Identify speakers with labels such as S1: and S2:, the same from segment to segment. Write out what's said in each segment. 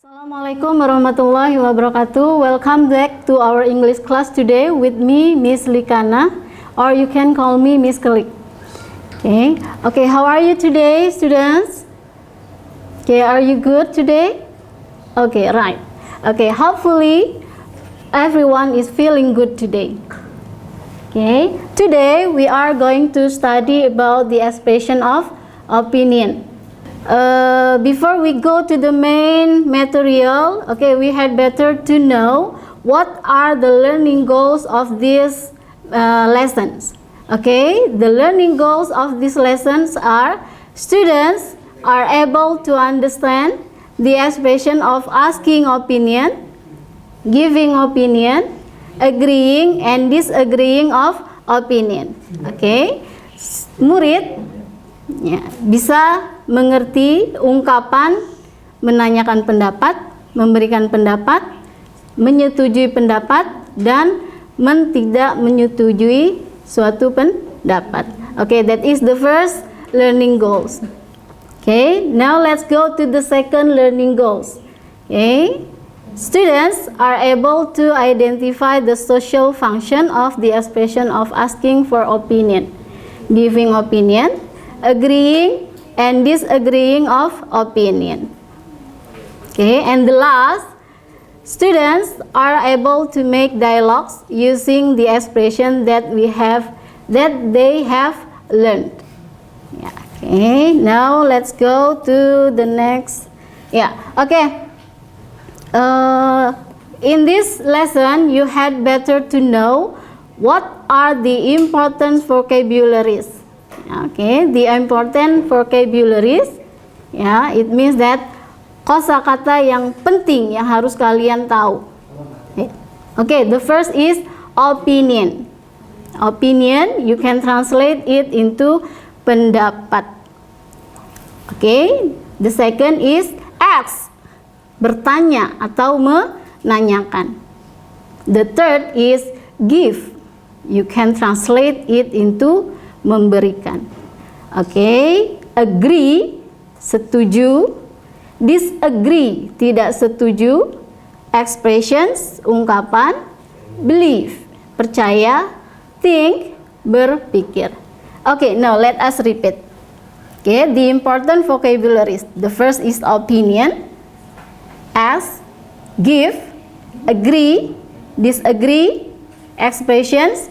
S1: Assalamualaikum warahmatullahi wabarakatuh. Welcome back to our English class today with me, Miss Likana, or you can call me Miss Kelik. Okay, how are you today, students? Okay, are you good today? Okay, right. Okay, hopefully everyone is feeling good today. Okay, today we are going to study about the expression of opinion. Before we go to the main material, okay, we had better to know what are the learning goals of these lessons. Okay, the learning goals of these lessons are students are able to understand the expression of asking opinion, giving opinion, agreeing and disagreeing of opinion. Okay, murid ya, bisa mengerti ungkapan menanyakan pendapat, memberikan pendapat, menyetujui pendapat, dan tidak menyetujui suatu pendapat. Okay, that is the first learning goals. Okay, now let's go to the second learning goals. Okay, students are able to identify the social function of the expression of asking for opinion, giving opinion, agreeing and disagreeing of opinion. Okay, and the last, students are able to make dialogues using the expression that they have learned. Yeah, okay, now let's go to the next. Yeah, okay. In this lesson, you had better to know what are the important vocabularies. Okay, the important vocabularies, ya, it means that kosakata yang penting yang harus kalian tahu. Okay, the first is opinion. Opinion, you can translate it into pendapat. Okay, the second is ask, bertanya atau menanyakan. The third is give, you can translate it into memberikan. Okay, agree, setuju, disagree, tidak setuju, expressions, ungkapan, believe, percaya, think, berpikir. Okay, now let us repeat. Okay, the important vocabularies. The first is opinion, ask, give, agree, disagree, expressions,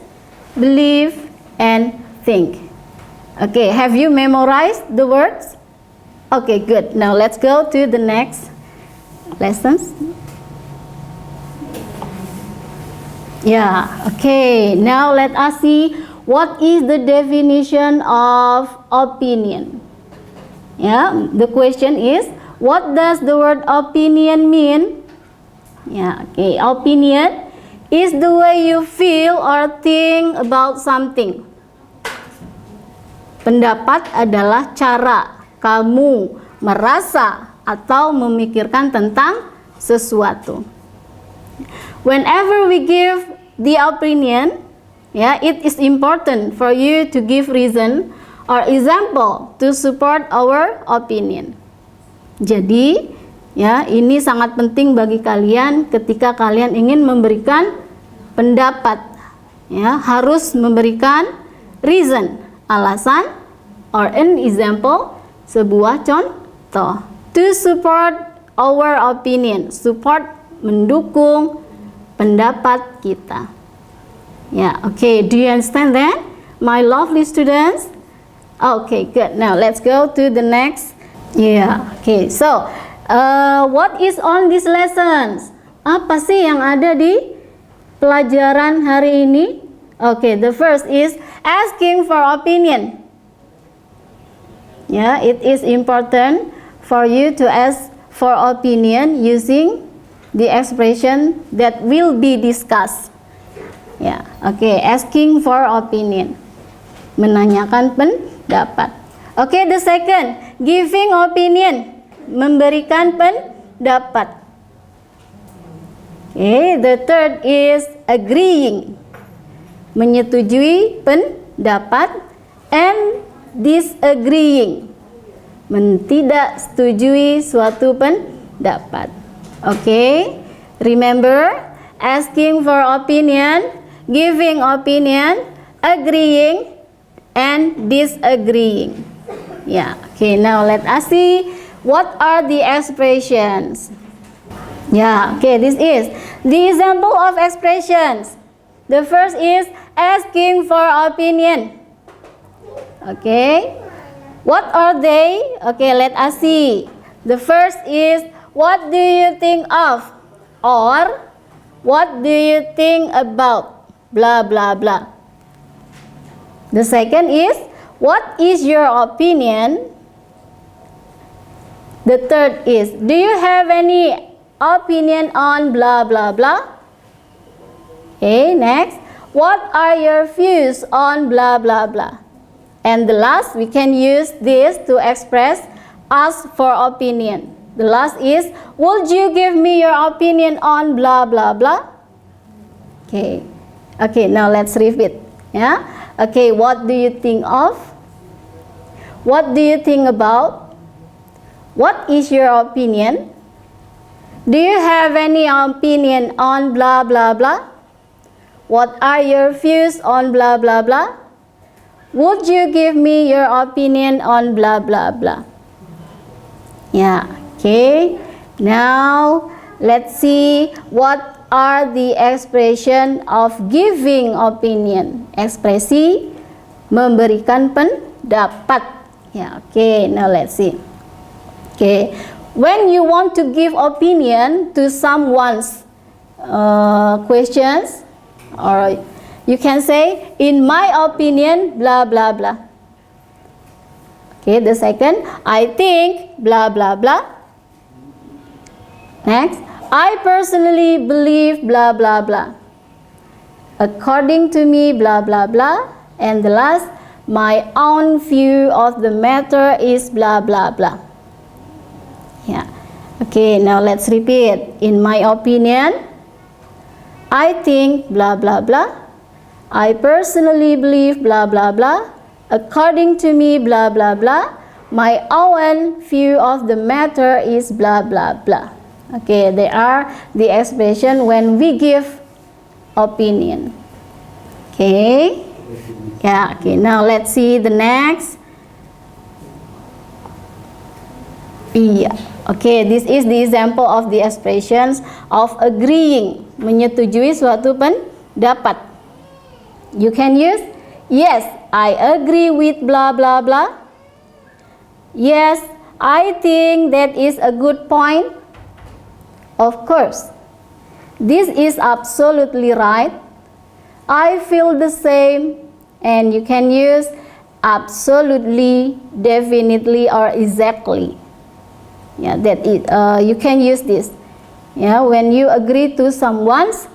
S1: believe, and think. Okay, have you memorized the words? Okay, good. Now let's go to the next lessons. Yeah, okay. Now let us see what is the definition of opinion. Yeah, the question is, what does the word opinion mean? Yeah, okay. Opinion is the way you feel or think about something. Pendapat adalah cara kamu merasa atau memikirkan tentang sesuatu. Whenever we give the opinion, it is important for you to give reason or example to support our opinion. Jadi, ini sangat penting bagi kalian ketika kalian ingin memberikan pendapat. Harus memberikan reason, alasan, or an example, sebuah contoh. To support our opinion, support, mendukung pendapat kita. Okay, do you understand that, my lovely students? Okay, good. Now let's go to the next. Okay, so what is on these lessons? Apa sih yang ada di pelajaran hari ini? Okay, the first is asking for opinion. It is important for you to ask for opinion using the expression that will be discussed. Okay, asking for opinion, menanyakan pendapat. Okay, the second, giving opinion, memberikan pendapat. Okay, the third is agreeing, menyetujui pendapat, and disagreeing, tidak setujui suatu pendapat. Okay, remember, asking for opinion, giving opinion, agreeing, and disagreeing. Yeah, okay, now let us see what are the expressions. Yeah, okay, this is the example of expressions. The first is asking for opinion. Okay, what are they? Okay, let us see. The first is, what do you think of? Or, what do you think about? Blah, blah, blah. The second is, what is your opinion? The third is, do you have any opinion on blah, blah, blah? Okay, next, what are your views on blah, blah, blah? And the last, we can use this to express ask for opinion. The last is, would you give me your opinion on blah, blah, blah? Okay, okay, now let's repeat. Yeah, okay, what do you think of? What do you think about? What is your opinion? Do you have any opinion on blah, blah, blah? What are your views on blah, blah, blah? Would you give me your opinion on blah, blah, blah? Yeah, okay. Now, let's see what are the expression of giving opinion. Ekspresi memberikan pendapat. Yeah, okay. Now, let's see. Okay, when you want to give opinion to someone's questions, or you can say, in my opinion, blah, blah, blah. Okay, the second, I think, blah, blah, blah. Next, I personally believe, blah, blah, blah. According to me, blah, blah, blah. And the last, my own view of the matter is, blah, blah, blah. Yeah. Okay, now let's repeat. In my opinion, I think, blah, blah, blah. I personally believe, blah, blah, blah. According to me, blah, blah, blah. My own view of the matter is, blah, blah, blah. Okay, they are the expression when we give opinion. Okay. Yeah, okay, now let's see the next. Yeah. Okay, this is the example of the expressions of agreeing, menyetujui suatu pendapat. You can use, yes, I agree with blah, blah, blah. Yes, I think that is a good point. Of course, this is absolutely right. I feel the same. And you can use absolutely, definitely, or exactly. Yeah, that is, you can use this. Yeah, when you agree to someone's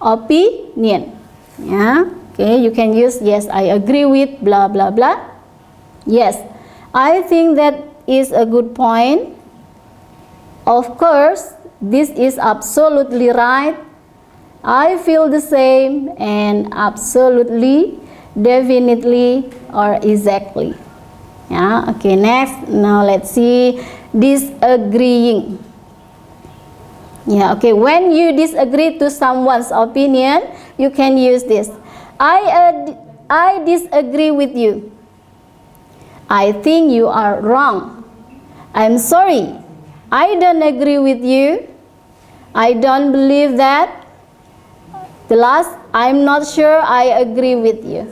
S1: opinion. Yeah, okay, you can use, yes, I agree with blah, blah, blah. Yes, I think that is a good point. Of course, this is absolutely right. I feel the same, and absolutely, definitely, or exactly. Yeah, okay, next. Now let's see disagreeing. Yeah, okay, when you disagree to someone's opinion, you can use this. I disagree with you. I think you are wrong. I'm sorry. I don't agree with you. I don't believe that. The last, I'm not sure I agree with you.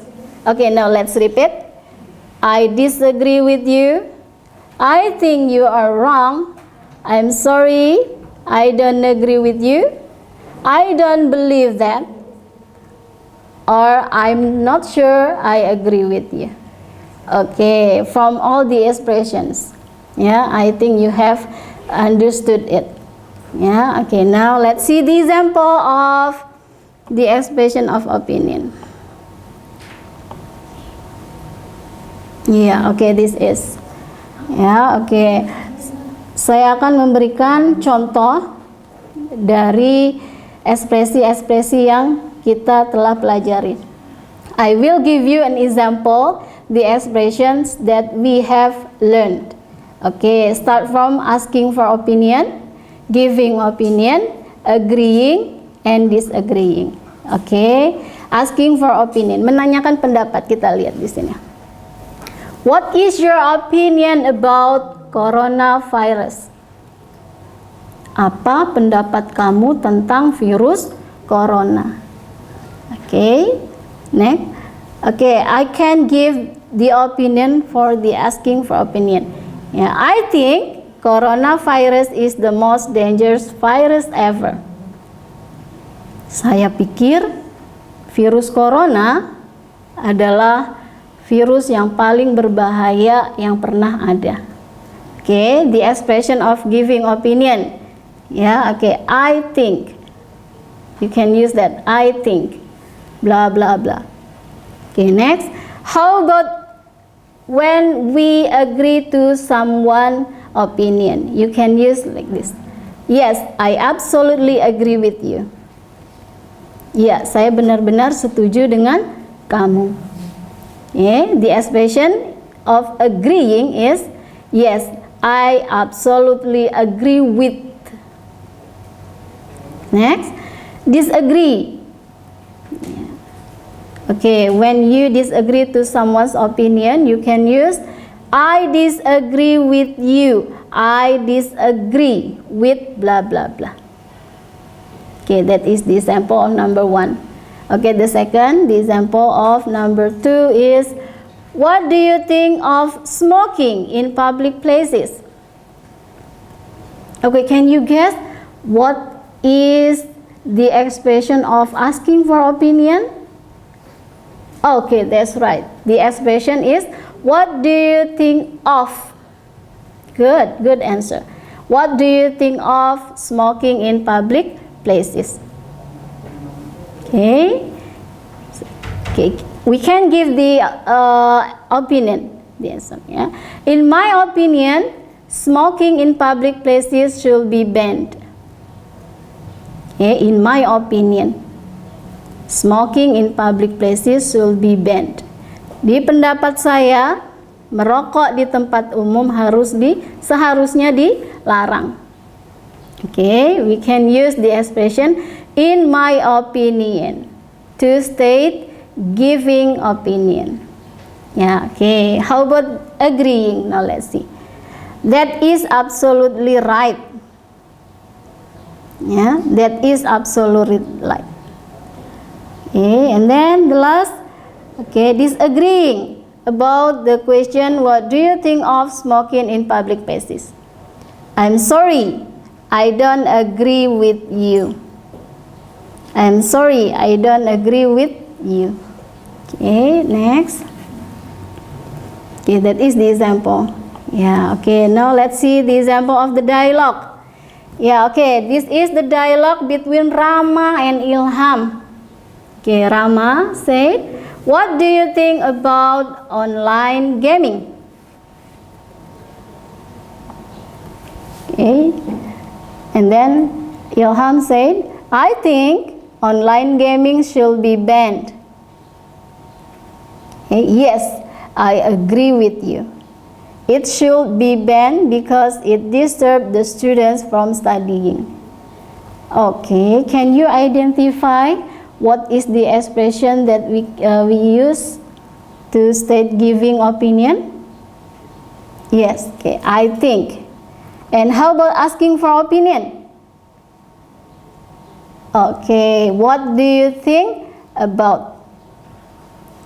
S1: Okay, now let's repeat. I disagree with you. I think you are wrong. I'm sorry. I don't agree with you. I don't believe that. Or I'm not sure I agree with you. Okay, from all the expressions. Yeah, I think you have understood it. Yeah, okay, now let's see the example of the expression of opinion. Yeah, okay, this is. Ya, oke. Saya akan memberikan contoh dari ekspresi-ekspresi yang kita telah pelajari. I will give you an example, the expressions that we have learned. Okay, start from asking for opinion, giving opinion, agreeing, and disagreeing. Oke, asking for opinion, menanyakan pendapat. Kita lihat di sini. What is your opinion about coronavirus? Apa pendapat kamu tentang virus corona? Oke, next. Oke, I can give the opinion for the asking for opinion. Yeah, I think coronavirus is the most dangerous virus ever. Saya pikir virus corona adalah virus yang paling berbahaya yang pernah ada. Oke, the expression of giving opinion. Ya, oke, I think. You can use that. I think. Blah blah blah. Okay, next. How about when we agree to someone opinion? You can use like this. Yes, I absolutely agree with you. Ya, saya benar-benar setuju dengan kamu. Yeah, the expression of agreeing is yes, I absolutely agree with. Next, disagree. Okay, when you disagree to someone's opinion, you can use I disagree with you. I disagree with blah blah blah. Okay, that is the example of number 1. Okay, the example of number 2 is, what do you think of smoking in public places? Okay, can you guess what is the expression of asking for opinion? Okay, that's right. The expression is, what do you think of? Good answer. What do you think of smoking in public places? Okay, we can give the opinion. The answer, yeah. In my opinion, smoking in public places should be banned. Okay, in my opinion, smoking in public places should be banned. Di pendapat saya, merokok di tempat umum seharusnya dilarang. Okay, we can use the expression in my opinion to state giving opinion. Yeah, okay. How about agreeing? Now let's see. That is absolutely right. Yeah, that is absolutely right. Okay, and then the last, okay, disagreeing about the question, what do you think of smoking in public places? I'm sorry, I don't agree with you. I'm sorry, I don't agree with you. Okay, next. Okay, that is the example. Yeah, okay, now let's see the example of the dialogue. Yeah, okay, this is the dialogue between Rama and Ilham. Okay, Rama said, what do you think about online gaming? Okay, and then Ilham said, I think online gaming should be banned. Okay, yes, I agree with you. It should be banned because it disturbs the students from studying. Okay, can you identify what is the expression that we use to state giving opinion? Yes, okay, I think. And how about asking for opinion? Okay, what do you think about?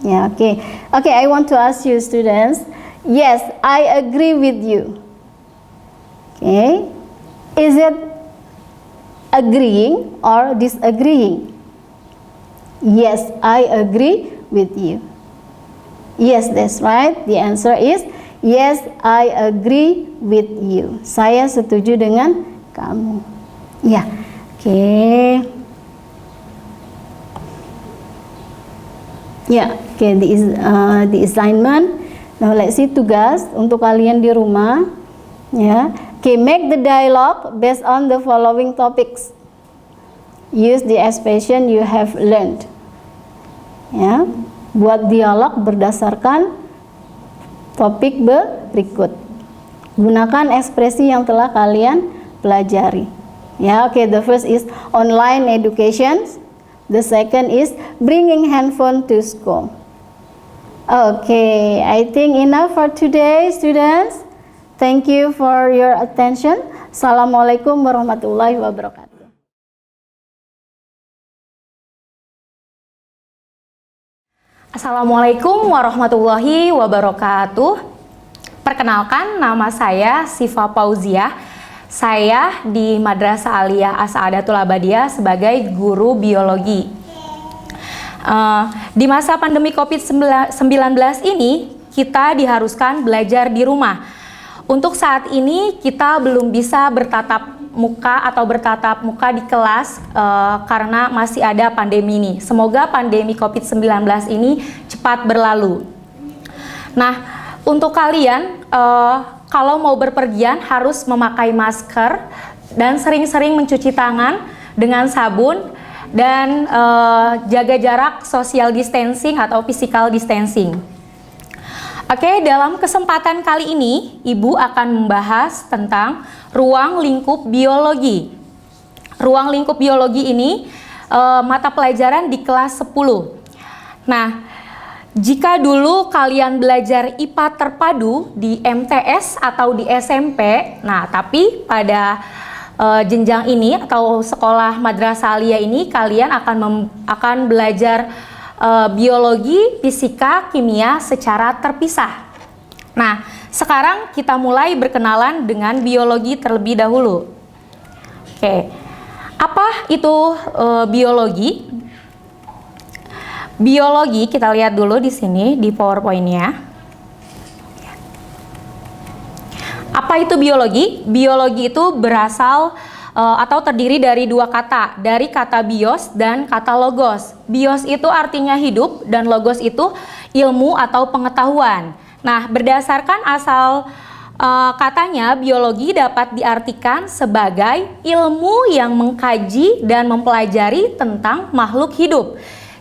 S1: Yeah, okay. Okay, I want to ask you students, yes, I agree with you. Okay, is it agreeing or disagreeing? Yes, I agree with you. Yes, that's right. The answer is yes, I agree with you. Saya setuju dengan kamu. Ya, okay. Ya, okay. The assignment. Now let's see tugas untuk kalian di rumah. Ya, okay. Make the dialogue based on the following topics. Use the expression you have learned. Ya, buat dialog berdasarkan topik berikut. Gunakan ekspresi yang telah kalian pelajari. Yeah, okay, the first is online education. The second is bringing handphone to school. Okay, I think enough for today, students. Thank you for your attention. Assalamualaikum warahmatullahi wabarakatuh.
S2: Assalamualaikum warahmatullahi wabarakatuh. Perkenalkan, nama saya Sifa Pauziah. Saya di Madrasah Aliyah As-Saadatul Abadiyah sebagai guru biologi. Di masa pandemi COVID-19 ini, kita diharuskan belajar di rumah. Untuk saat ini, kita belum bisa bertatap muka di kelas karena masih ada pandemi ini. Semoga pandemi COVID-19 ini cepat berlalu. Nah, untuk kalian, kalau mau berpergian harus memakai masker dan sering-sering mencuci tangan dengan sabun dan jaga jarak social distancing atau physical distancing. Oke, dalam kesempatan kali ini Ibu akan membahas tentang ruang lingkup biologi. Ruang lingkup biologi ini mata pelajaran di kelas 10. Nah, jika dulu kalian belajar IPA terpadu di MTS atau di SMP, nah tapi pada jenjang ini atau sekolah Madrasah Aliyah ini kalian akan belajar biologi, fisika, kimia secara terpisah. Nah, sekarang kita mulai berkenalan dengan biologi terlebih dahulu. Oke, apa itu biologi? Biologi kita lihat dulu di sini di PowerPoint-nya. Apa itu biologi? Biologi itu berasal atau terdiri dari dua kata, dari kata bios dan kata logos. Bios itu artinya hidup dan logos itu ilmu atau pengetahuan. Nah, berdasarkan asal katanya, biologi dapat diartikan sebagai ilmu yang mengkaji dan mempelajari tentang makhluk hidup.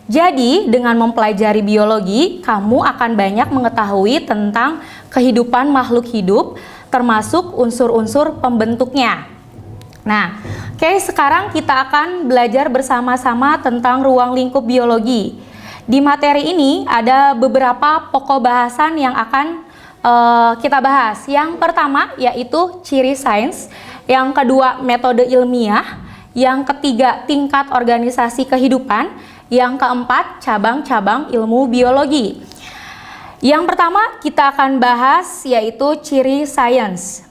S2: Jadi, dengan mempelajari biologi, kamu akan banyak mengetahui tentang kehidupan makhluk hidup, termasuk unsur-unsur pembentuknya. Nah, oke, sekarang kita akan belajar bersama-sama tentang ruang lingkup biologi. Di materi ini ada beberapa pokok bahasan yang akan kita bahas. Yang pertama yaitu ciri sains, yang kedua metode ilmiah, yang ketiga tingkat organisasi kehidupan, yang keempat, cabang-cabang ilmu biologi. Yang pertama kita akan bahas yaitu ciri sains.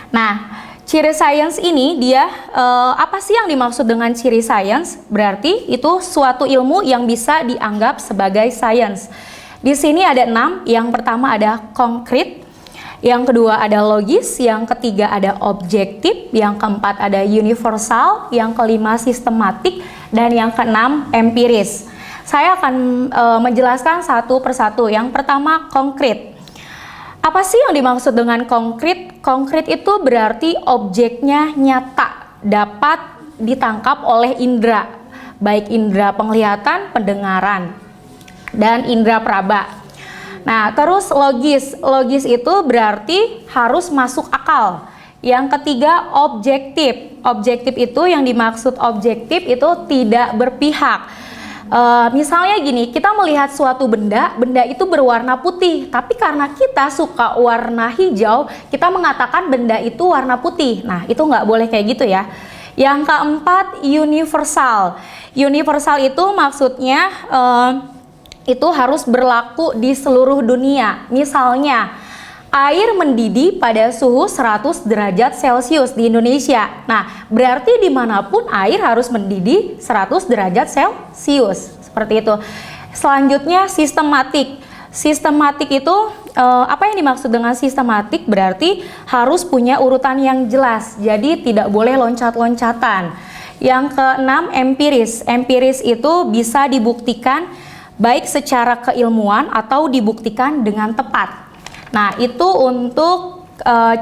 S2: Nah, ciri sains ini dia apa sih yang dimaksud dengan ciri sains? Berarti itu suatu ilmu yang bisa dianggap sebagai sains. Di sini ada 6. Yang pertama ada konkret, yang kedua ada logis, yang ketiga ada objektif, yang keempat ada universal, yang kelima sistematik, dan yang keenam empiris. Saya akan menjelaskan satu persatu. Yang pertama konkret. Apa sih yang dimaksud dengan konkret? Konkret itu berarti objeknya nyata, dapat ditangkap oleh indera, baik indera penglihatan, pendengaran, dan indera peraba. Nah, terus logis. Logis itu berarti harus masuk akal. Yang ketiga objektif. Objektif itu yang dimaksud objektif itu tidak berpihak. Misalnya gini, kita melihat suatu benda itu berwarna putih, tapi karena kita suka warna hijau, kita mengatakan benda itu warna putih. Nah, itu nggak boleh kayak gitu ya. Yang keempat, universal. Universal itu maksudnya itu harus berlaku di seluruh dunia. Misalnya, air mendidih pada suhu 100 derajat Celcius di Indonesia. Nah, berarti dimanapun air harus mendidih 100 derajat Celcius. Seperti itu. Selanjutnya, sistematik. Sistematik itu, apa yang dimaksud dengan sistematik? Berarti harus punya urutan yang jelas. Jadi, tidak boleh loncat-loncatan. Yang keenam, empiris. Empiris itu bisa dibuktikan baik secara keilmuan atau dibuktikan dengan tepat. Nah, itu untuk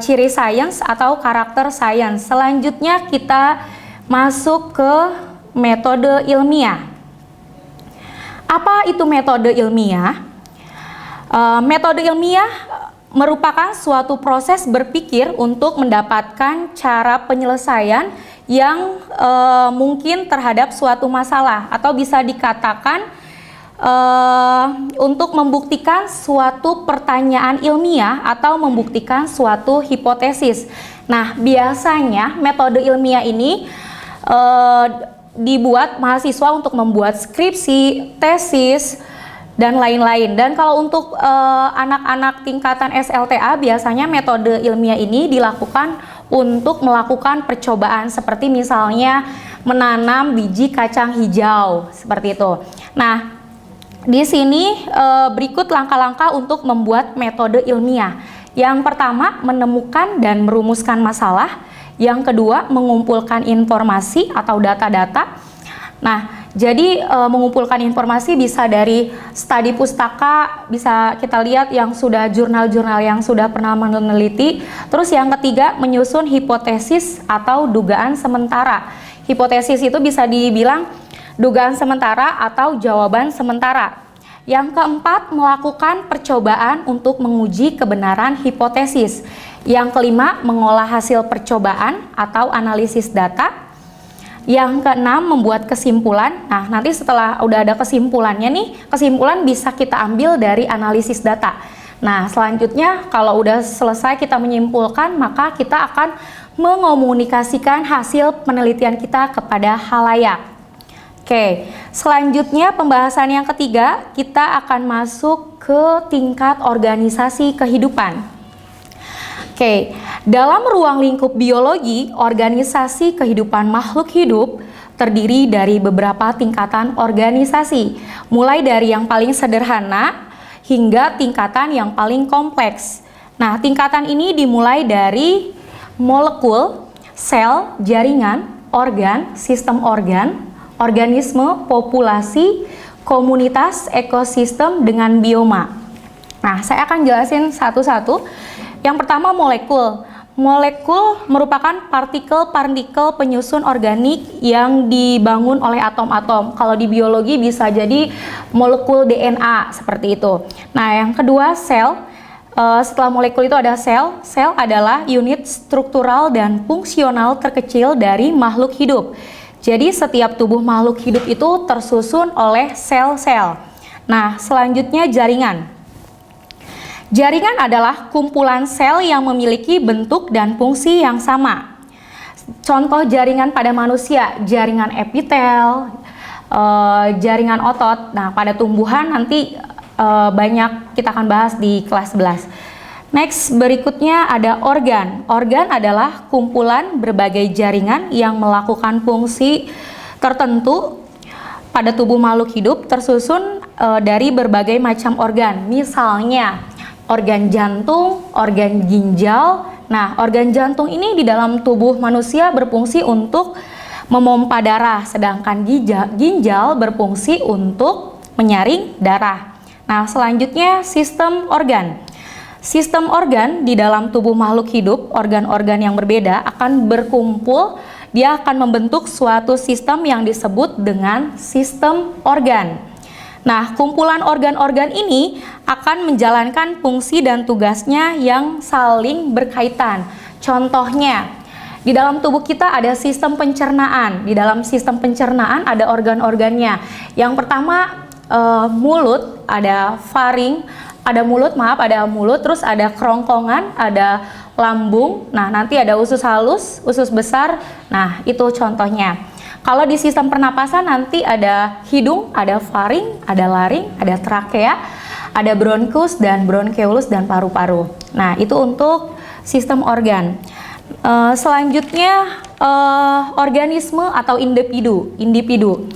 S2: ciri sains atau karakter sains. Selanjutnya kita masuk ke metode ilmiah. Apa itu metode ilmiah? Metode ilmiah merupakan suatu proses berpikir untuk mendapatkan cara penyelesaian yang mungkin terhadap suatu masalah, atau bisa dikatakan untuk membuktikan suatu pertanyaan ilmiah atau membuktikan suatu hipotesis. Nah, biasanya metode ilmiah ini dibuat mahasiswa untuk membuat skripsi, tesis, dan lain-lain. Dan kalau untuk anak-anak tingkatan SLTA, biasanya metode ilmiah ini dilakukan untuk melakukan percobaan, seperti misalnya menanam biji kacang hijau, seperti itu. Nah, di sini berikut langkah-langkah untuk membuat metode ilmiah. Yang pertama, menemukan dan merumuskan masalah. Yang kedua, mengumpulkan informasi atau data-data. Nah, jadi mengumpulkan informasi bisa dari studi pustaka, bisa kita lihat yang sudah jurnal-jurnal yang sudah pernah meneliti. Terus yang ketiga, menyusun hipotesis atau dugaan sementara. Hipotesis itu bisa dibilang dugaan sementara atau jawaban sementara. Yang keempat, melakukan percobaan untuk menguji kebenaran hipotesis. Yang kelima, mengolah hasil percobaan atau analisis data. Yang keenam, membuat kesimpulan. Nah, nanti setelah udah ada kesimpulannya nih, kesimpulan bisa kita ambil dari analisis data. Nah, selanjutnya kalau udah selesai kita menyimpulkan, maka kita akan mengomunikasikan hasil penelitian kita kepada halayak. Oke, selanjutnya pembahasan yang ketiga, kita akan masuk ke tingkat organisasi kehidupan. Oke, dalam ruang lingkup biologi, organisasi kehidupan makhluk hidup terdiri dari beberapa tingkatan organisasi, mulai dari yang paling sederhana hingga tingkatan yang paling kompleks. Nah, tingkatan ini dimulai dari molekul, sel, jaringan, organ, sistem organ, organisme, populasi, komunitas, ekosistem, dengan bioma. Nah, saya akan jelasin satu-satu. Yang pertama, molekul. Molekul merupakan partikel-partikel penyusun organik yang dibangun oleh atom-atom. Kalau di biologi bisa jadi molekul DNA, seperti itu. Nah, yang kedua, sel. Setelah molekul itu ada sel. Sel adalah unit struktural dan fungsional terkecil dari makhluk hidup. Jadi setiap tubuh makhluk hidup itu tersusun oleh sel-sel. Nah, selanjutnya jaringan. Jaringan adalah kumpulan sel yang memiliki bentuk dan fungsi yang sama. Contoh jaringan pada manusia, jaringan epitel, jaringan otot. Nah, pada tumbuhan nanti banyak kita akan bahas di kelas 11. Next, berikutnya ada organ. Organ adalah kumpulan berbagai jaringan yang melakukan fungsi tertentu pada tubuh makhluk hidup, tersusun dari berbagai macam organ. Misalnya, organ jantung, organ ginjal. Nah, organ jantung ini di dalam tubuh manusia berfungsi untuk memompa darah, sedangkan ginjal berfungsi untuk menyaring darah. Nah, selanjutnya sistem organ. Sistem organ di dalam tubuh makhluk hidup, organ-organ yang berbeda akan berkumpul, dia akan membentuk suatu sistem yang disebut dengan sistem organ. Nah, kumpulan organ-organ ini akan menjalankan fungsi dan tugasnya yang saling berkaitan. Contohnya, di dalam tubuh kita ada sistem pencernaan. Di dalam sistem pencernaan ada organ-organnya. Yang pertama, mulut, ada faring, ada mulut, terus ada kerongkongan, ada lambung. Nah, nanti ada usus halus, usus besar. Nah, itu contohnya. Kalau di sistem pernapasan nanti ada hidung, ada faring, ada laring, ada trakea, ada bronkus dan bronkeolus dan paru-paru. Nah, itu untuk sistem organ. Selanjutnya organisme atau individu.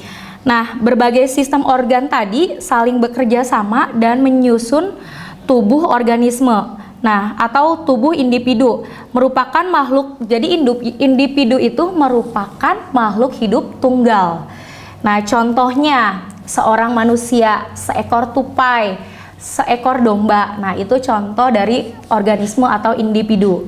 S2: Nah, berbagai sistem organ tadi saling bekerja sama dan menyusun tubuh organisme. Nah, atau tubuh individu merupakan makhluk. Jadi individu itu merupakan makhluk hidup tunggal. Nah, contohnya seorang manusia, seekor tupai, seekor domba. Nah, itu contoh dari organisme atau individu.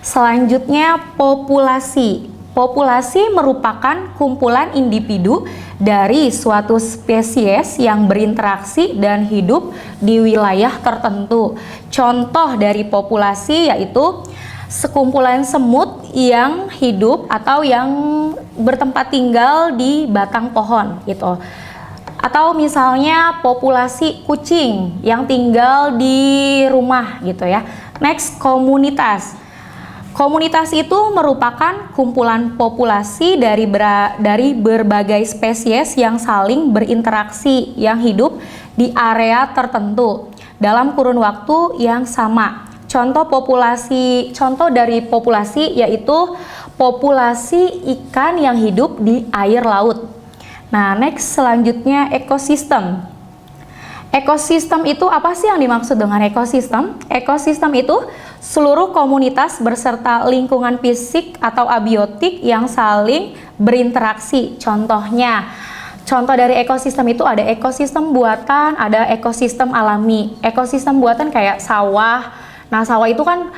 S2: Selanjutnya populasi. Populasi merupakan kumpulan individu dari suatu spesies yang berinteraksi dan hidup di wilayah tertentu. Contoh dari populasi yaitu sekumpulan semut yang hidup atau yang bertempat tinggal di batang pohon gitu. Atau misalnya populasi kucing yang tinggal di rumah gitu ya. Next, komunitas. Komunitas itu merupakan kumpulan populasi dari berbagai spesies yang saling berinteraksi yang hidup di area tertentu dalam kurun waktu yang sama. Contoh dari populasi yaitu populasi ikan yang hidup di air laut. Nah, next selanjutnya ekosistem. Ekosistem itu apa sih yang dimaksud dengan ekosistem? Ekosistem itu seluruh komunitas berserta lingkungan fisik atau abiotik yang saling berinteraksi. Contoh dari ekosistem itu ada ekosistem buatan, ada ekosistem alami. Ekosistem buatan kayak sawah. Nah, sawah itu kan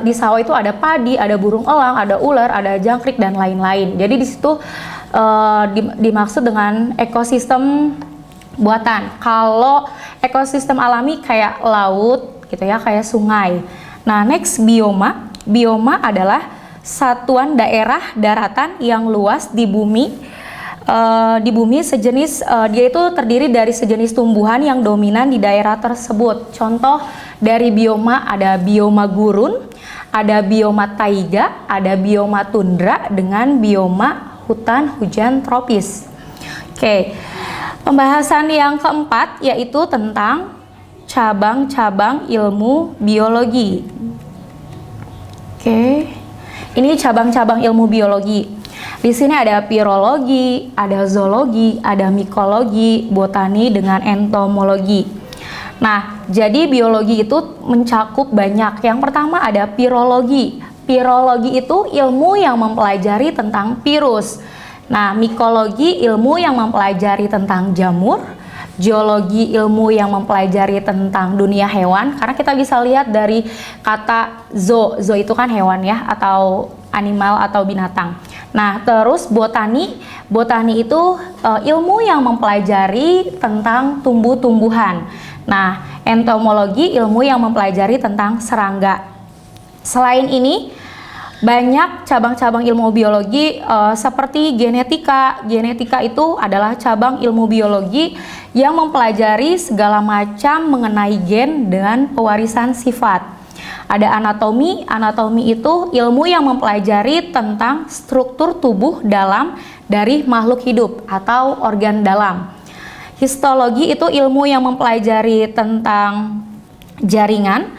S2: di sawah itu ada padi, ada burung elang, ada ular, ada jangkrik dan lain-lain. Jadi di situ dimaksud dengan ekosistem buatan. Kalau ekosistem alami kayak laut gitu ya, kayak sungai. Nah, next bioma. Bioma adalah satuan daerah daratan yang luas di bumi. Sejenis dia itu terdiri dari sejenis tumbuhan yang dominan di daerah tersebut. Contoh dari bioma ada bioma gurun, ada bioma taiga, ada bioma tundra dengan bioma hutan hujan tropis. Oke. Pembahasan yang keempat yaitu tentang cabang-cabang ilmu biologi. Oke. Ini cabang-cabang ilmu biologi. Di sini ada virologi, ada zoologi, ada mikologi, botani dengan entomologi. Nah, jadi biologi itu mencakup banyak. Yang pertama ada virologi. Virologi itu ilmu yang mempelajari tentang virus. Nah, mikologi ilmu yang mempelajari tentang jamur, geologi ilmu yang mempelajari tentang dunia hewan, karena kita bisa lihat dari kata zoo itu kan hewan ya, atau animal atau binatang. Nah, terus botani itu ilmu yang mempelajari tentang tumbuh-tumbuhan. Nah, entomologi ilmu yang mempelajari tentang serangga. Selain ini, banyak cabang-cabang ilmu biologi seperti genetika. Genetika itu adalah cabang ilmu biologi yang mempelajari segala macam mengenai gen dan pewarisan sifat. Ada anatomi. Anatomi itu ilmu yang mempelajari tentang struktur tubuh dalam dari makhluk hidup atau organ dalam. Histologi itu ilmu yang mempelajari tentang jaringan.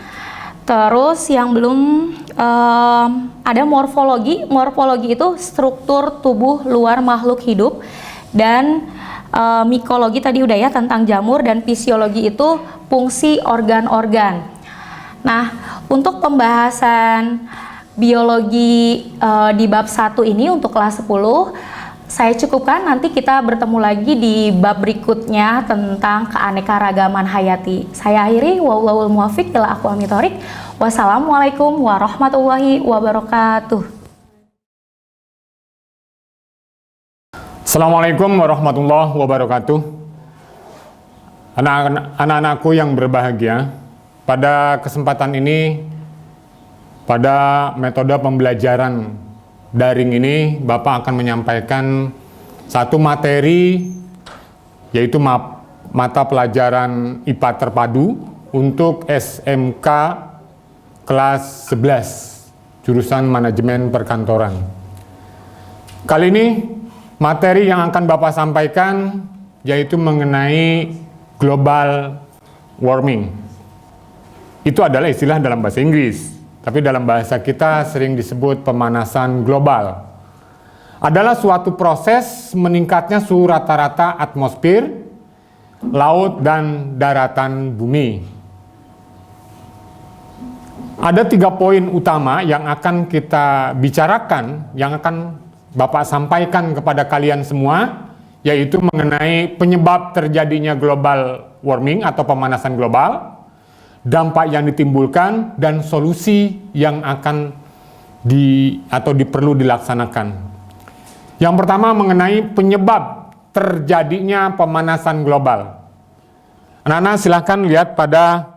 S2: Terus yang belum ada morfologi. Morfologi itu struktur tubuh luar makhluk hidup. Dan mikologi tadi udah ya, tentang jamur. Dan fisiologi itu fungsi organ-organ. Nah, untuk pembahasan biologi di bab 1 ini untuk kelas 10 saya cukupkan. Nanti kita bertemu lagi di bab berikutnya tentang keanekaragaman hayati. Saya akhiri, wallahul muwaffiq ila aqwamit thoriq. Wassalamualaikum warahmatullahi wabarakatuh.
S3: Assalamualaikum warahmatullahi wabarakatuh. Anak-anakku yang berbahagia, pada kesempatan ini, pada metode pembelajaran daring ini, Bapak akan menyampaikan satu materi, yaitu mata pelajaran IPA terpadu untuk SMK kelas 11, jurusan manajemen perkantoran. Kali ini, materi yang akan Bapak sampaikan yaitu mengenai global warming. Itu adalah istilah dalam bahasa Inggris, tapi dalam bahasa kita sering disebut pemanasan global. Adalah suatu proses meningkatnya suhu rata-rata atmosfer, laut, dan daratan bumi. Ada 3 poin utama yang akan kita bicarakan, yang akan Bapak sampaikan kepada kalian semua, yaitu mengenai penyebab terjadinya global warming atau pemanasan global, dampak yang ditimbulkan, dan solusi yang akan perlu dilaksanakan. Yang pertama mengenai penyebab terjadinya pemanasan global. Anak-anak silahkan lihat pada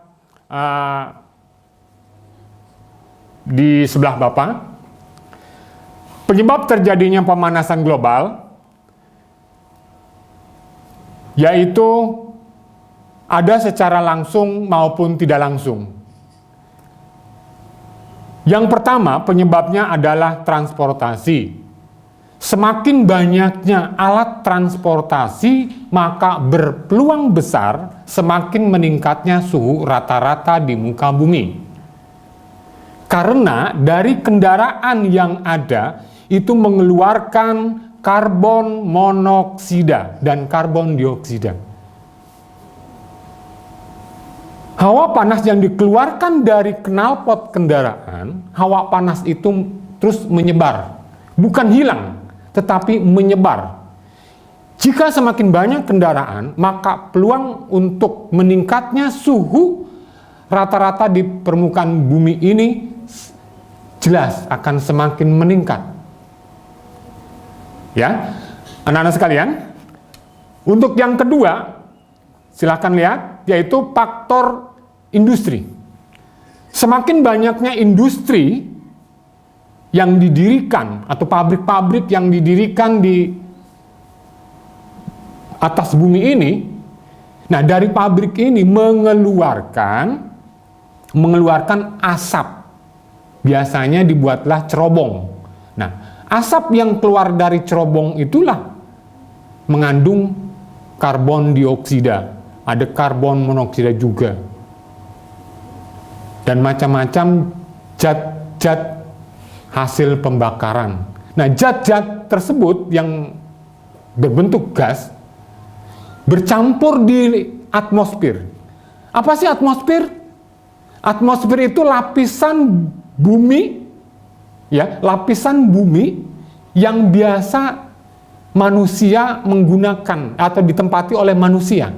S3: di sebelah Bapak. Penyebab terjadinya pemanasan global yaitu ada secara langsung maupun tidak langsung. Yang pertama penyebabnya adalah transportasi. Semakin banyaknya alat transportasi, maka berpeluang besar semakin meningkatnya suhu rata-rata di muka bumi. Karena dari kendaraan yang ada itu mengeluarkan karbon monoksida dan karbon dioksida. Hawa panas yang dikeluarkan dari knalpot kendaraan, hawa panas itu terus menyebar, bukan hilang, tetapi menyebar. Jika semakin banyak kendaraan, maka peluang untuk meningkatnya suhu rata-rata di permukaan bumi ini jelas akan semakin meningkat. Ya, anak-anak sekalian, untuk yang kedua, silakan lihat, yaitu faktor industri. Semakin banyaknya industri yang didirikan atau pabrik-pabrik yang didirikan di atas bumi ini, nah dari pabrik ini mengeluarkan asap. Biasanya dibuatlah cerobong. Nah, asap yang keluar dari cerobong itulah mengandung karbon dioksida, ada karbon monoksida juga, dan macam-macam zat-zat hasil pembakaran. Nah, zat-zat tersebut yang berbentuk gas bercampur di atmosfer. Apa sih atmosfer? Atmosfer itu lapisan bumi, ya, lapisan bumi yang biasa manusia menggunakan atau ditempati oleh manusia.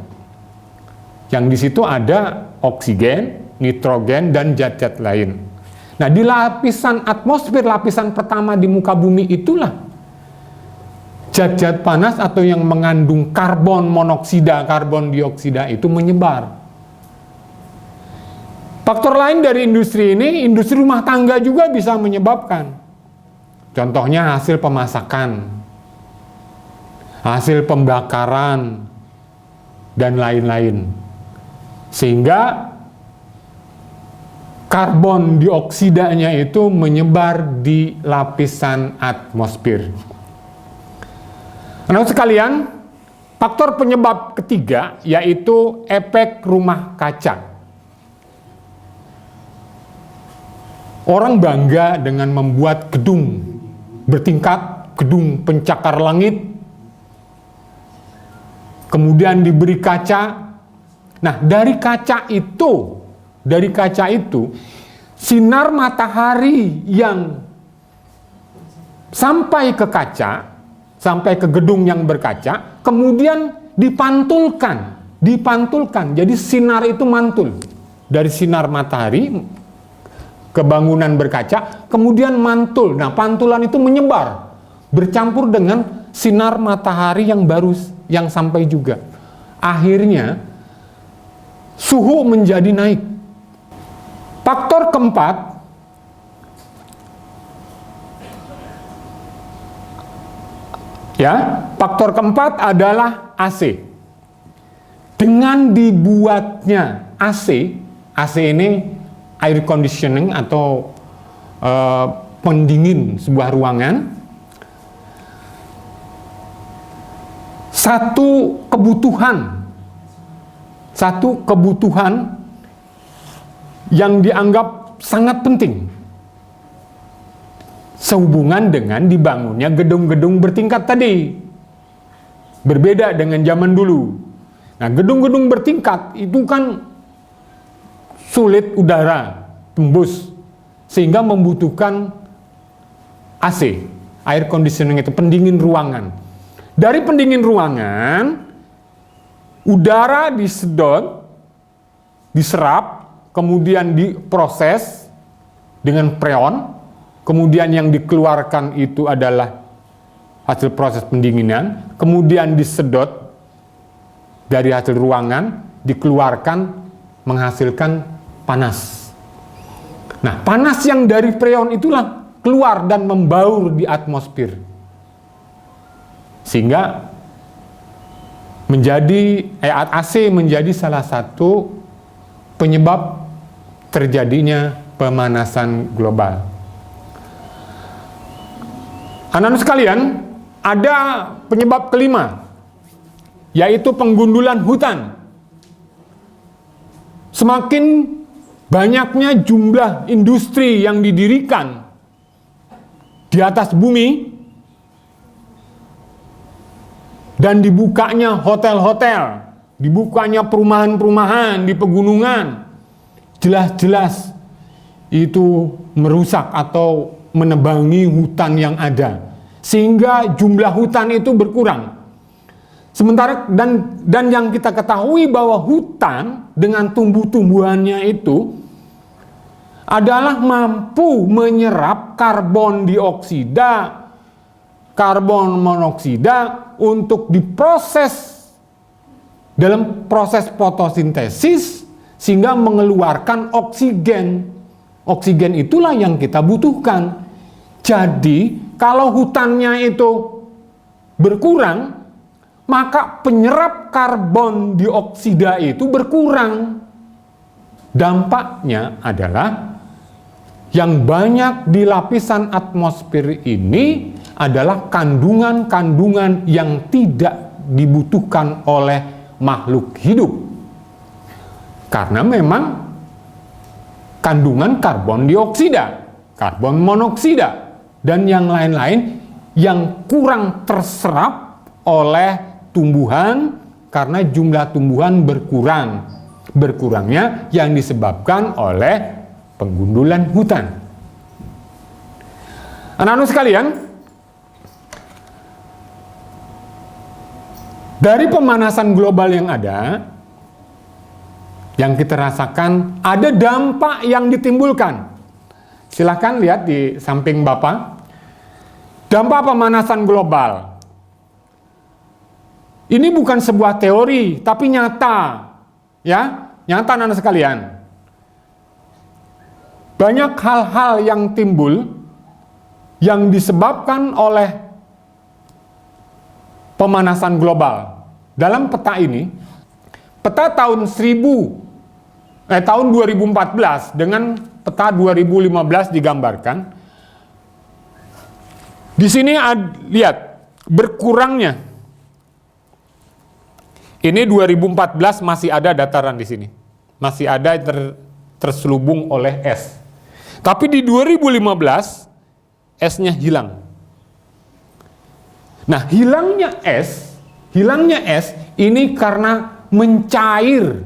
S3: Yang di situ ada oksigen, nitrogen, dan zat-zat lain. Nah, di lapisan atmosfer, lapisan pertama di muka bumi itulah zat-zat panas atau yang mengandung karbon monoksida, karbon dioksida itu menyebar. Faktor lain dari industri ini, industri rumah tangga juga bisa menyebabkan. Contohnya hasil pemasakan, hasil pembakaran, dan lain-lain. Sehingga karbon dioksidanya itu menyebar di lapisan atmosfer. Anak sekalian, faktor penyebab ketiga yaitu efek rumah kaca. Orang bangga dengan membuat gedung bertingkat, gedung pencakar langit, kemudian diberi kaca. Nah, dari kaca itu, sinar matahari yang sampai ke kaca, sampai ke gedung yang berkaca, kemudian dipantulkan. Jadi sinar itu mantul dari sinar matahari ke bangunan berkaca, kemudian mantul. Nah, pantulan itu menyebar, bercampur dengan sinar matahari yang sampai juga. Akhirnya suhu menjadi naik. Faktor keempat faktor keempat adalah AC. Dengan dibuatnya AC ini air conditioning atau pendingin sebuah ruangan, satu kebutuhan yang dianggap sangat penting sehubungan dengan dibangunnya gedung-gedung bertingkat tadi. Berbeda dengan zaman dulu. Nah, gedung-gedung bertingkat itu kan sulit udara tembus, sehingga membutuhkan AC, air conditioning itu, pendingin ruangan. Dari pendingin ruangan, udara disedot, diserap, kemudian diproses dengan freon, kemudian yang dikeluarkan itu adalah hasil proses pendinginan, kemudian disedot dari hasil ruangan, dikeluarkan menghasilkan panas. Nah, panas yang dari freon itulah keluar dan membaur di atmosfer. Sehingga AC menjadi salah satu penyebab terjadinya pemanasan global. Anak-anak sekalian, ada penyebab kelima, yaitu penggundulan hutan. Semakin banyaknya jumlah industri yang didirikan di atas bumi dan dibukanya hotel-hotel, dibukanya perumahan-perumahan di pegunungan, jelas-jelas itu merusak atau menebangi hutan yang ada, sehingga jumlah hutan itu berkurang. Sementara dan yang kita ketahui bahwa hutan dengan tumbuh-tumbuhannya itu adalah mampu menyerap karbon dioksida, karbon monoksida untuk diproses dalam proses fotosintesis sehingga mengeluarkan oksigen. Oksigen itulah yang kita butuhkan. Jadi, kalau hutannya itu berkurang, maka penyerap karbon dioksida itu berkurang. Dampaknya adalah yang banyak di lapisan atmosfer ini adalah kandungan-kandungan yang tidak dibutuhkan oleh makhluk hidup. Karena memang kandungan karbon dioksida, karbon monoksida, dan yang lain-lain yang kurang terserap oleh tumbuhan karena jumlah tumbuhan berkurang. Berkurangnya yang disebabkan oleh penggundulan hutan. Anak-anak sekalian, dari pemanasan global yang ada, yang kita rasakan, ada dampak yang ditimbulkan. Silahkan lihat di samping Bapak. Dampak pemanasan global. Ini bukan sebuah teori, tapi nyata. Ya, nyata anak-anak sekalian. Banyak hal-hal yang timbul yang disebabkan oleh pemanasan global. Dalam peta ini, peta tahun 2014 dengan peta 2015 digambarkan. Di sini lihat berkurangnya. Ini 2014 masih ada dataran di sini. Masih ada terselubung oleh es. Tapi di 2015 esnya hilang. Nah, hilangnya es ini karena mencair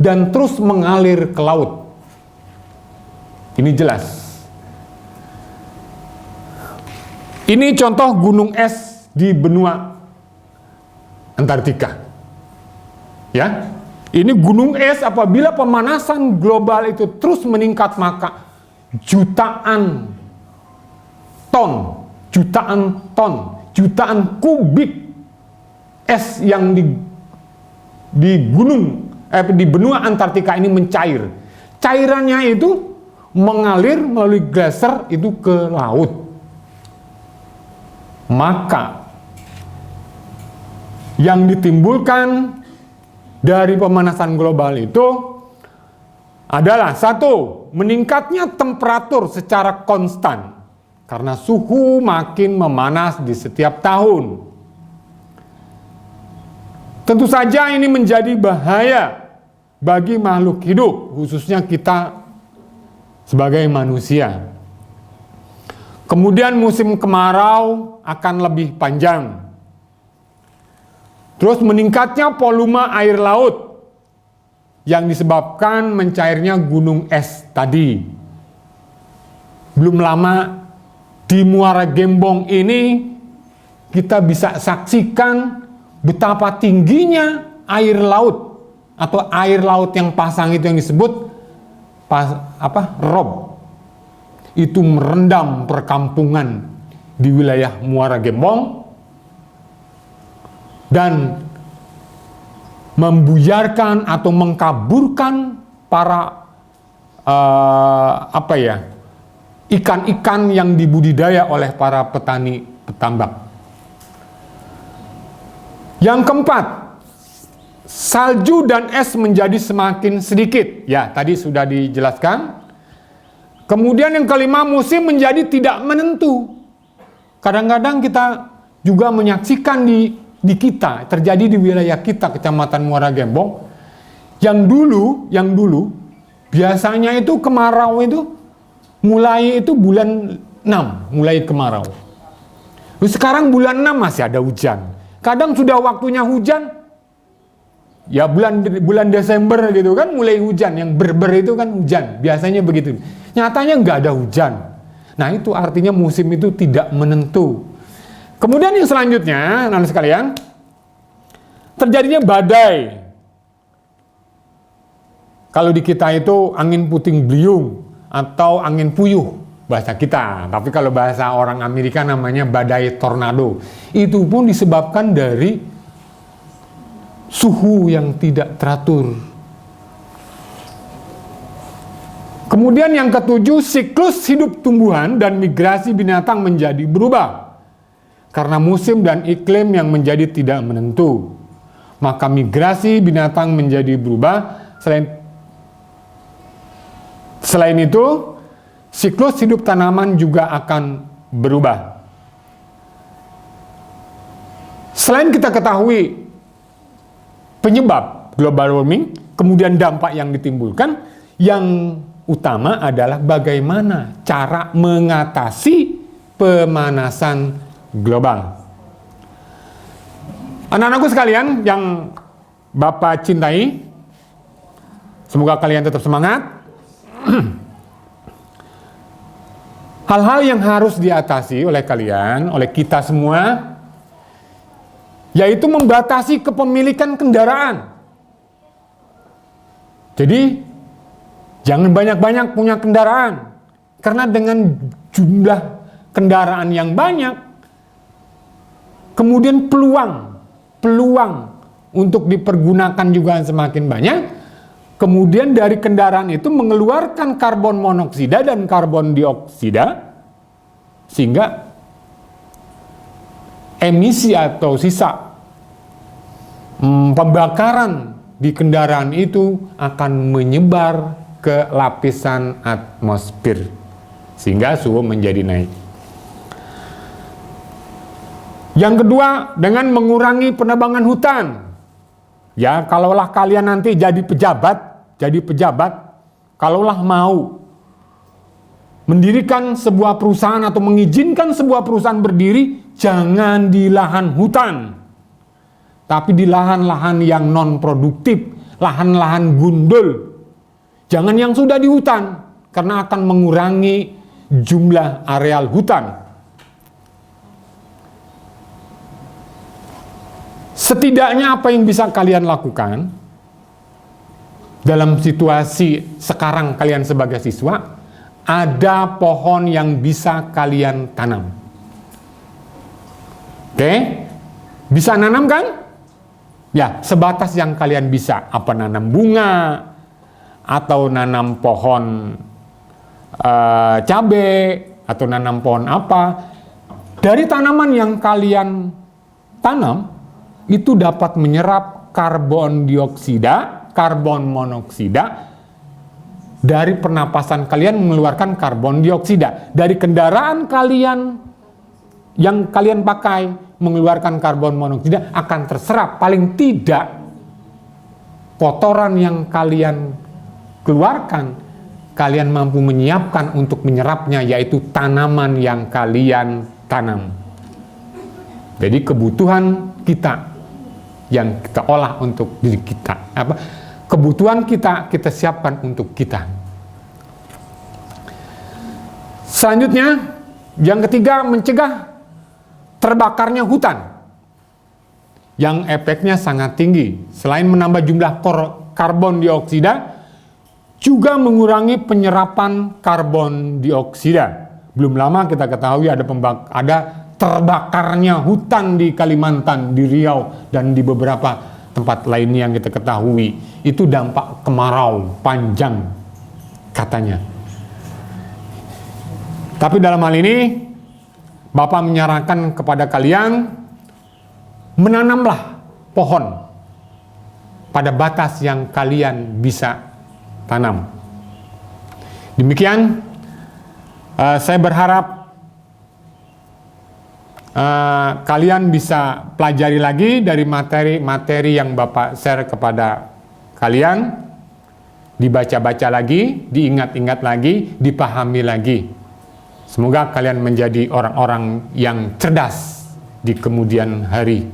S3: dan terus mengalir ke laut. Ini jelas. Ini contoh gunung es di benua Antartika. Ya, ini gunung es apabila pemanasan global itu terus meningkat maka jutaan ton, jutaan kubik es yang di benua Antartika ini mencair. Cairannya itu mengalir melalui glaser itu ke laut. Maka yang ditimbulkan dari pemanasan global itu adalah satu, meningkatnya temperatur secara konstan karena suhu makin memanas di setiap tahun. Tentu saja ini menjadi bahaya bagi makhluk hidup, khususnya kita sebagai manusia. Kemudian musim kemarau akan lebih panjang. Terus meningkatnya volume air laut yang disebabkan mencairnya gunung es tadi. Belum lama di Muara Gembong ini kita bisa saksikan betapa tingginya air laut atau air laut yang pasang itu yang disebut rob. itu merendam perkampungan di wilayah Muara Gembong dan membuyarkan atau mengkaburkan para ikan-ikan yang dibudidaya oleh para petani petambak. Yang keempat, salju dan es menjadi semakin sedikit. Ya, tadi sudah dijelaskan. Kemudian yang kelima, musim menjadi tidak menentu. Kadang-kadang kita juga menyaksikan di kita, terjadi di wilayah kita, Kecamatan Muara Gembong, yang dulu biasanya itu kemarau itu mulai itu bulan 6, mulai kemarau. Terus sekarang bulan 6 masih ada hujan. Kadang sudah waktunya hujan, ya bulan Desember gitu kan mulai hujan, yang berber itu kan hujan, biasanya begitu. Nyatanya nggak ada hujan. Nah itu artinya musim itu tidak menentu. Kemudian yang selanjutnya, anak sekalian, terjadinya badai. Kalau di kita itu angin puting beliung atau angin puyuh bahasa kita. Tapi kalau bahasa orang Amerika namanya badai tornado. Itu pun disebabkan dari suhu yang tidak teratur. Kemudian yang ketujuh, siklus hidup tumbuhan dan migrasi binatang menjadi berubah. Karena musim dan iklim yang menjadi tidak menentu. Maka migrasi binatang menjadi berubah. Selain itu, siklus hidup tanaman juga akan berubah. Selain kita ketahui penyebab global warming, kemudian dampak yang ditimbulkan, yang utama adalah bagaimana cara mengatasi pemanasan global. Anak-anakku sekalian yang Bapak cintai, semoga kalian tetap semangat. Hal-hal yang harus diatasi oleh kalian, oleh kita semua, yaitu membatasi kepemilikan kendaraan. Jadi jangan banyak-banyak punya kendaraan, karena dengan jumlah kendaraan yang banyak, kemudian peluang untuk dipergunakan juga semakin banyak. Kemudian dari kendaraan itu mengeluarkan karbon monoksida dan karbon dioksida, sehingga emisi atau sisa pembakaran di kendaraan itu akan menyebar ke lapisan atmosfer, sehingga suhu menjadi naik. Yang kedua, dengan mengurangi penebangan hutan. Ya, kalaulah kalian nanti jadi pejabat, kalaulah mau mendirikan sebuah perusahaan atau mengizinkan sebuah perusahaan berdiri, jangan di lahan hutan, tapi di lahan-lahan yang non-produktif, lahan-lahan gundul. Jangan yang sudah di hutan, karena akan mengurangi jumlah areal hutan. Setidaknya apa yang bisa kalian lakukan dalam situasi sekarang kalian sebagai siswa, ada pohon yang bisa kalian tanam. Oke? Bisa nanam kan? Ya, sebatas yang kalian bisa. Apa nanam bunga, atau nanam pohon cabai, atau nanam pohon apa. Dari tanaman yang kalian tanam, itu dapat menyerap karbon dioksida, karbon monoksida. Dari pernapasan kalian mengeluarkan karbon dioksida. Dari kendaraan kalian yang kalian pakai mengeluarkan karbon monoksida akan terserap. Paling tidak kotoran yang kalian keluarkan, kalian mampu menyiapkan untuk menyerapnya, yaitu tanaman yang kalian tanam. Jadi kebutuhan kita yang kita olah untuk diri kita, kebutuhan kita siapkan untuk kita. Selanjutnya, yang ketiga, mencegah terbakarnya hutan yang efeknya sangat tinggi. Selain menambah jumlah karbon dioksida, juga mengurangi penyerapan karbon dioksida. Belum lama kita ketahui ada terbakarnya hutan di Kalimantan, di Riau, dan di beberapa tempat lainnya yang kita ketahui. Itu dampak kemarau panjang katanya. Tapi dalam hal ini, Bapak menyarankan kepada kalian, menanamlah pohon pada batas yang kalian bisa tanam. Demikian, saya berharap kalian bisa pelajari lagi dari materi-materi yang Bapak share kepada kalian, dibaca-baca lagi, diingat-ingat lagi, dipahami lagi. Semoga kalian menjadi orang-orang yang cerdas di kemudian hari.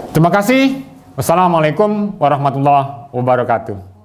S3: Terima kasih. Wassalamualaikum warahmatullahi wabarakatuh.